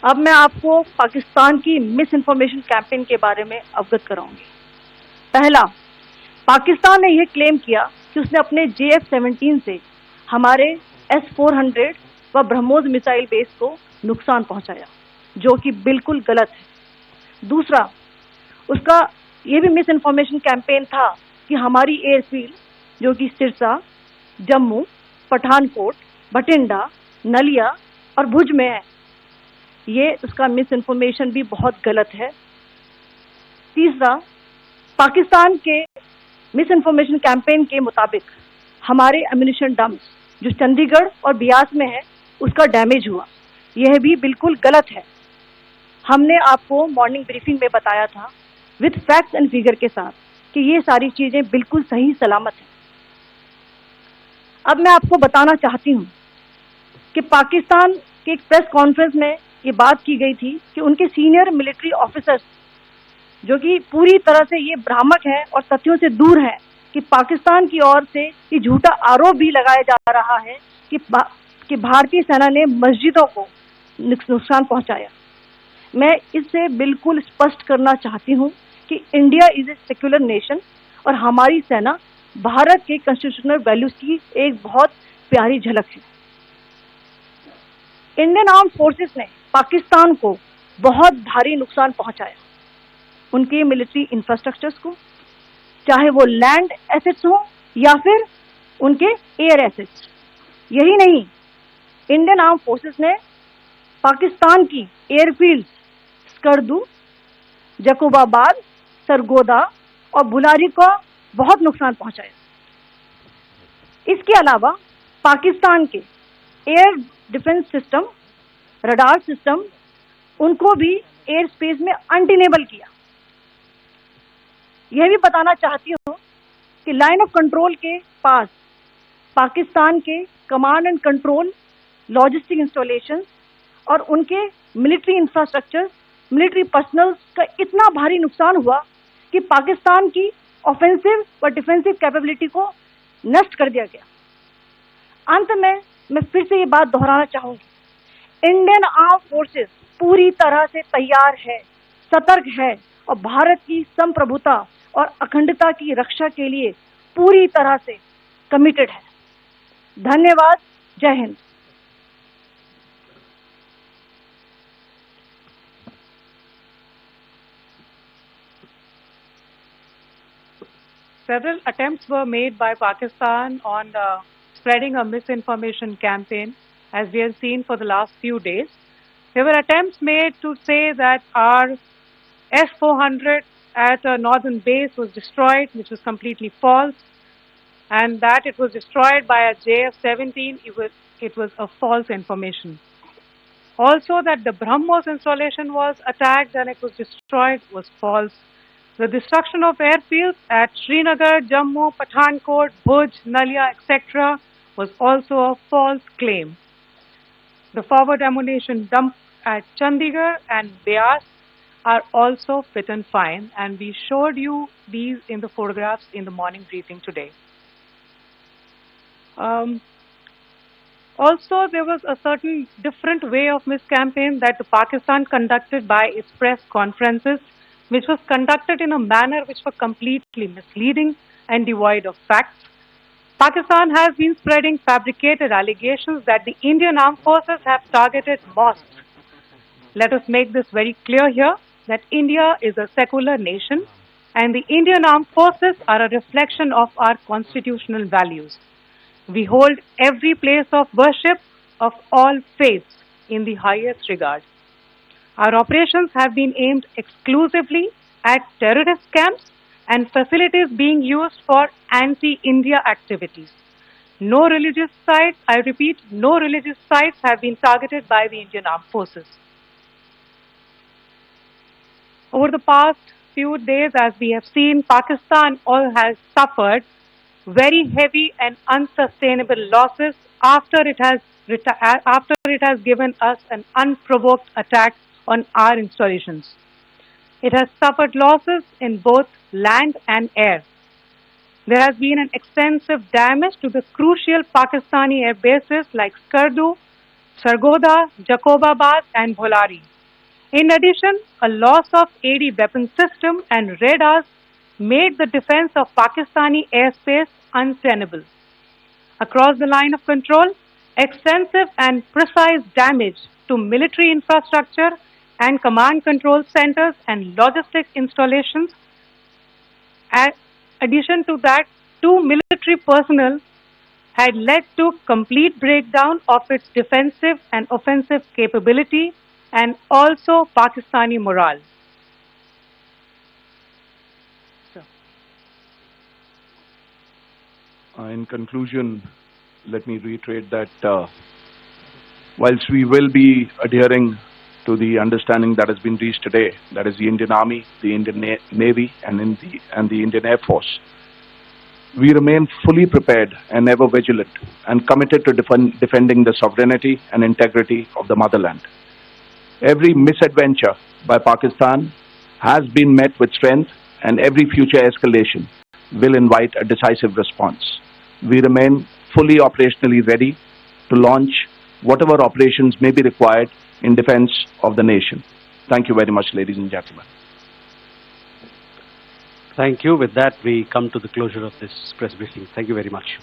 अब मैं आपको पाकिस्तान की मिस इन्फॉर्मेशन कैंपेन के बारे में अवगत कराऊंगी। पहला, पाकिस्तान ने यह क्लेम किया कि उसने अपने JF-17 से हमारे S-400 व ब्रह्मोस मिसाइल बेस को नुकसान पहुंचाया, जो कि बिल्कुल गलत है। दूसरा, उसका यह भी मिस इन्फॉर्मेशन कैंपेन था कि हमारी एयरफील्ड, जो कि सिरसा, जम्मू, पठानकोट, भटिंडा, नलिया और भुज में है, ये उसका मिस इन्फॉर्मेशन भी बहुत गलत है। तीसरा, पाकिस्तान के मिस इन्फॉर्मेशन कैंपेन के मुताबिक हमारे एम्यूनिशन डंप्स जो चंडीगढ़ और बियास में है उसका डैमेज हुआ, यह भी बिल्कुल गलत है। हमने आपको मॉर्निंग ब्रीफिंग में बताया था विद फैक्ट्स एंड फिगर के साथ कि ये सारी चीजें बिल्कुल सही सलामत हैं। अब मैं आपको बताना चाहती हूँ कि पाकिस्तान के एक प्रेस कॉन्फ्रेंस में ये बात की गई थी कि उनके सीनियर मिलिट्री ऑफिसर्स, जो कि पूरी तरह से ये भ्रामक है और तथ्यों से दूर है, कि पाकिस्तान की ओर से ये झूठा आरोप भी लगाया जा रहा है कि भारतीय सेना ने मस्जिदों को नुकसान पहुंचाया। मैं इससे बिल्कुल स्पष्ट करना चाहती हूं कि India is a secular nation और हमारी सेना भारत के कॉन्स्टिट्यूशनल वैल्यूज की एक बहुत प्यारी झलक है। इंडियन आर्म्ड फोर्सेस ने पाकिस्तान को बहुत भारी नुकसान पहुंचाया, उनके मिलिट्री इंफ्रास्ट्रक्चर्स को, चाहे वो लैंड एसेट्स हो या फिर उनके एयर एसेट्स। यही नहीं, इंडियन आर्म्ड फोर्सेस ने पाकिस्तान की एयरफील्ड्स स्कर्दू, जकोबाबाद, सरगोदा और बुलारी को बहुत नुकसान पहुंचाया। इसके अलावा पाकिस्तान के air defence system, radar system, उनको भी एयर स्पेस में अनटेनेबल किया। यह भी बताना चाहती हूँ कि लाइन ऑफ कंट्रोल के पास पाकिस्तान के command and control, logistic installation और उनके मिलिट्री इंफ्रास्ट्रक्चर, मिलिट्री पर्सनल का इतना भारी नुकसान हुआ कि पाकिस्तान की ऑफेंसिव व डिफेंसिव कैपेबिलिटी को नष्ट कर दिया गया। अंत में मैं फिर से ये बात दोहराना चाहूंगी, इंडियन आर्म फोर्सेस पूरी तरह से तैयार है, सतर्क है और भारत की संप्रभुता और अखंडता की रक्षा के लिए पूरी तरह से कमिटेड है। धन्यवाद। जय Hind. Several attempts were made by Pakistan on spreading a misinformation campaign, as we have seen for the last few days. There were attempts made to say that our S-400 at a northern base was destroyed, which was completely false, and that it was destroyed by a JF-17. It was a false information. Also, that the BrahMos installation was attacked and it was destroyed was false. The destruction of airfields at Srinagar, Jammu, Pathankot, Bhuj, Nalia, etc. was also a false claim. The forward ammunition dump at Chandigarh and Beas are also fit and fine, and we showed you these in the photographs in the morning briefing today. Also, there was a certain different way of miscampaign that Pakistan conducted by its press conferences, which was conducted in a manner which was completely misleading and devoid of facts. Pakistan has been spreading fabricated allegations that the Indian Armed Forces have targeted mosques. Let us make this very clear here, that India is a secular nation and the Indian Armed Forces are a reflection of our constitutional values. We hold every place of worship of all faiths in the highest regard. Our operations have been aimed exclusively at terrorist camps and facilities being used for anti-India activities. No religious sites, I repeat, no religious sites have been targeted by the Indian Armed Forces. Over the past few days, as we have seen, Pakistan all has suffered very heavy and unsustainable losses after it has given us an unprovoked attack on our installations. It has suffered losses in both land and air. There has been an extensive damage to the crucial Pakistani air bases like Skardu, Sargodha, Jacobabad and Bholari. In addition, a loss of AD weapon system and radars made the defense of Pakistani airspace untenable. Across the line of control, extensive and precise damage to military infrastructure and command control centers and logistic installations. In addition to that, 2 military personnel had led to complete breakdown of its defensive and offensive capability and also Pakistani morale. In conclusion, let me reiterate that whilst we will be adhering to the understanding that has been reached today, that is the Indian Army, the Indian Navy, and the Indian Air Force, we remain fully prepared and ever vigilant and committed to defending the sovereignty and integrity of the motherland. Every misadventure by Pakistan has been met with strength, and every future escalation will invite a decisive response. We remain fully operationally ready to launch whatever operations may be required in defense of the nation. Thank you very much, ladies and gentlemen. Thank you. With that, we come to the closure of this press briefing. Thank you very much.